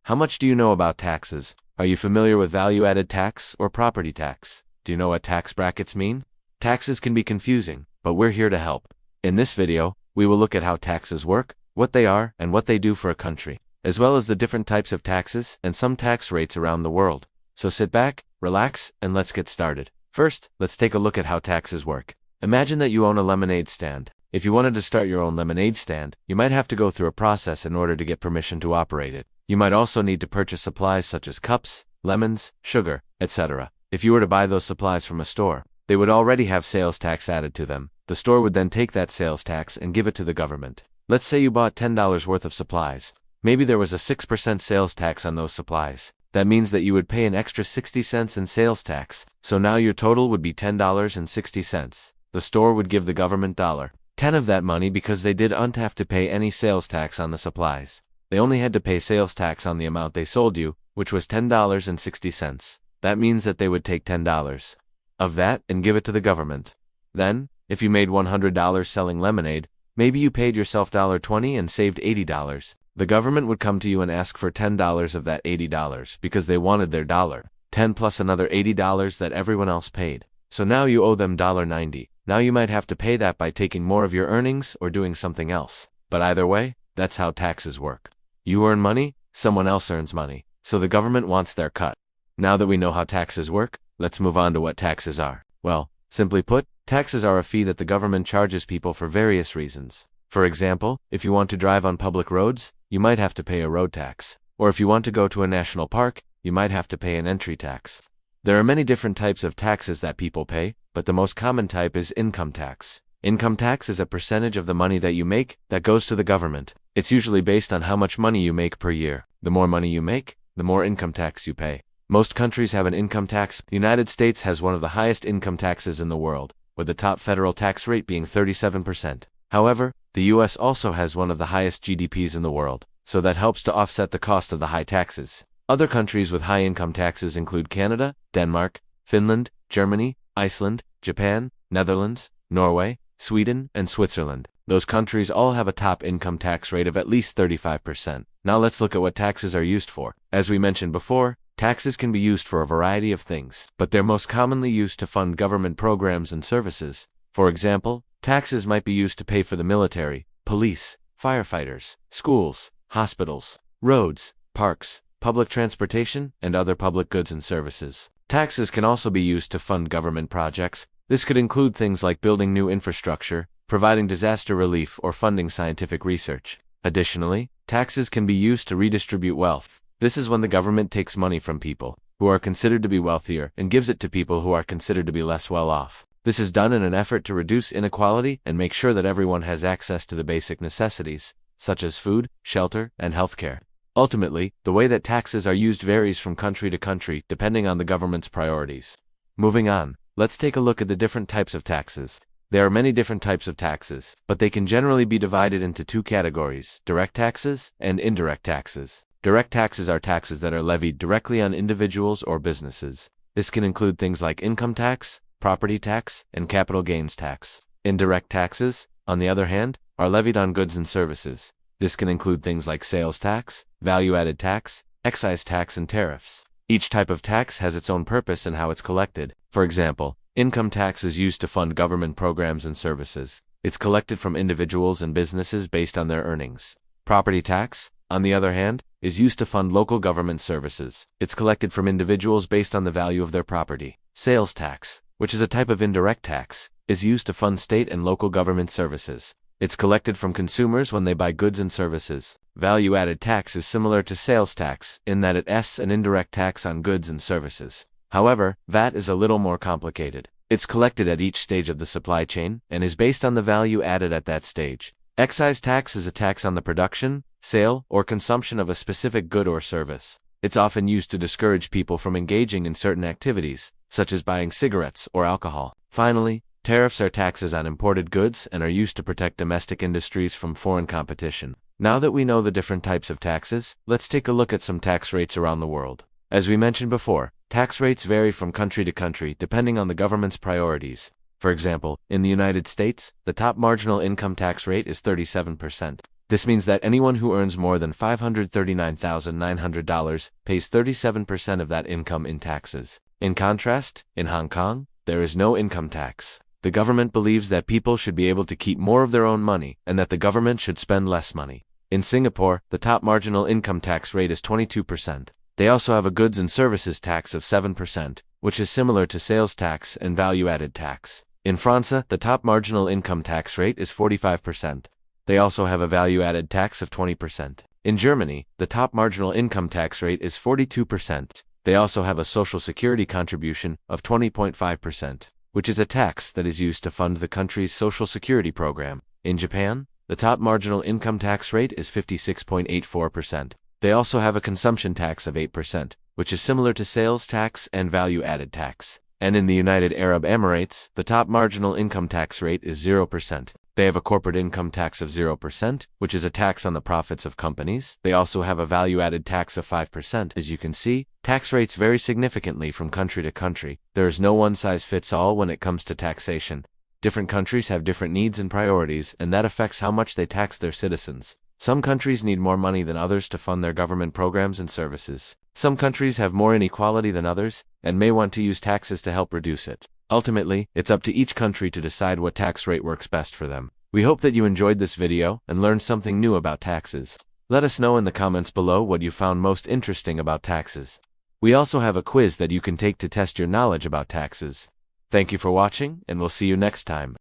How much do you know about taxes? Are you familiar with value-added tax or property tax? Do you know what tax brackets mean? Taxes can be confusing, but we're here to help. In this video, we will look at how taxes work, what they are, and what they do for a country, as well as the different types of taxes and some tax rates around the world. So sit back, relax, and let's get started. First, let's take a look at how taxes work. Imagine that you own a lemonade stand. If you wanted to start your own lemonade stand, you might have to go through a process in order to get permission to operate it. You might also need to purchase supplies such as cups, lemons, sugar, etc. If you were to buy those supplies from a store, they would already have sales tax added to them. The store would then take that sales tax and give it to the government. Let's say you bought $10 worth of supplies. Maybe there was a 6% sales tax on those supplies. That means that you would pay an extra 60 cents in sales tax, so now your total would be $10.60. The store would give the government $10 of that money because they didn't have to pay any sales tax on the supplies. They only had to pay sales tax on the amount they sold you, which was $10.60. That means that they would take $10 of that and give it to the government. Then, if you made $100 selling lemonade, maybe you paid yourself $20 and saved $80. The government would come to you and ask for $10 of that $80 because they wanted their $10 plus another $80 that everyone else paid. So now you owe them $90. Now you might have to pay that by taking more of your earnings or doing something else. But either way, that's how taxes work. You earn money, someone else earns money, so the government wants their cut. Now that we know how taxes work, let's move on to what taxes are. Well, simply put, taxes are a fee that the government charges people for various reasons. For example, if you want to drive on public roads, you might have to pay a road tax. Or if you want to go to a national park, you might have to pay an entry tax. There are many different types of taxes that people pay, but the most common type is income tax. Income tax is a percentage of the money that you make that goes to the government. It's usually based on how much money you make per year. The more money you make, the more income tax you pay. Most countries have an income tax. The United States has one of the highest income taxes in the world, with the top federal tax rate being 37%. However, the US also has one of the highest GDPs in the world, so that helps to offset the cost of the high taxes. Other countries with high income taxes include Canada, Denmark, Finland, Germany, Iceland, Japan, Netherlands, Norway, Sweden, and Switzerland. Those countries all have a top income tax rate of at least 35%. Now let's look at what taxes are used for. As we mentioned before, taxes can be used for a variety of things, but they're most commonly used to fund government programs and services. For example, taxes might be used to pay for the military, police, firefighters, schools, hospitals, roads, parks, public transportation, and other public goods and services. Taxes can also be used to fund government projects. This could include things like building new infrastructure, providing disaster relief, or funding scientific research. Additionally, taxes can be used to redistribute wealth. This is when the government takes money from people who are considered to be wealthier and gives it to people who are considered to be less well off. This is done in an effort to reduce inequality and make sure that everyone has access to the basic necessities, such as food, shelter, and healthcare. Ultimately, the way that taxes are used varies from country to country depending on the government's priorities. Moving on, let's take a look at the different types of taxes. There are many different types of taxes, but they can generally be divided into two categories: direct taxes and indirect taxes. Direct taxes are taxes that are levied directly on individuals or businesses. This can include things like income tax, property tax, and capital gains tax. Indirect taxes, on the other hand, are levied on goods and services. This can include things like sales tax, value-added tax, excise tax, and tariffs. Each type of tax has its own purpose and how it's collected. For example, income tax is used to fund government programs and services. It's collected from individuals and businesses based on their earnings. Property tax, on the other hand, is used to fund local government services. It's collected from individuals based on the value of their property. Sales tax, which is a type of indirect tax, is used to fund state and local government services. It's collected from consumers when they buy goods and services. Value-added tax is similar to sales tax in that it's an indirect tax on goods and services. However, VAT is a little more complicated. It's collected at each stage of the supply chain and is based on the value added at that stage. Excise tax is a tax on the production, sale, or consumption of a specific good or service. It's often used to discourage people from engaging in certain activities, such as buying cigarettes or alcohol. Finally, tariffs are taxes on imported goods and are used to protect domestic industries from foreign competition. Now that we know the different types of taxes, let's take a look at some tax rates around the world. As we mentioned before, tax rates vary from country to country depending on the government's priorities. For example, in the United States, the top marginal income tax rate is 37%. This means that anyone who earns more than $539,900 pays 37% of that income in taxes. In contrast, in Hong Kong, there is no income tax. The government believes that people should be able to keep more of their own money and that the government should spend less money. In Singapore, the top marginal income tax rate is 22%. They also have a goods and services tax of 7%, which is similar to sales tax and value-added tax. In France, the top marginal income tax rate is 45%. They also have a value-added tax of 20%. In Germany, the top marginal income tax rate is 42%. They also have a social security contribution of 20.5%, which is a tax that is used to fund the country's social security program. In Japan, the top marginal income tax rate is 56.84%. They also have a consumption tax of 8%, which is similar to sales tax and value-added tax. And in the United Arab Emirates, the top marginal income tax rate is 0%. They have a corporate income tax of 0%, which is a tax on the profits of companies. They also have a value-added tax of 5%. As you can see, tax rates vary significantly from country to country. There is no one-size-fits-all when it comes to taxation. Different countries have different needs and priorities, and that affects how much they tax their citizens. Some countries need more money than others to fund their government programs and services. Some countries have more inequality than others, and may want to use taxes to help reduce it. Ultimately, it's up to each country to decide what tax rate works best for them. We hope that you enjoyed this video and learned something new about taxes. Let us know in the comments below what you found most interesting about taxes. We also have a quiz that you can take to test your knowledge about taxes. Thank you for watching, and we'll see you next time.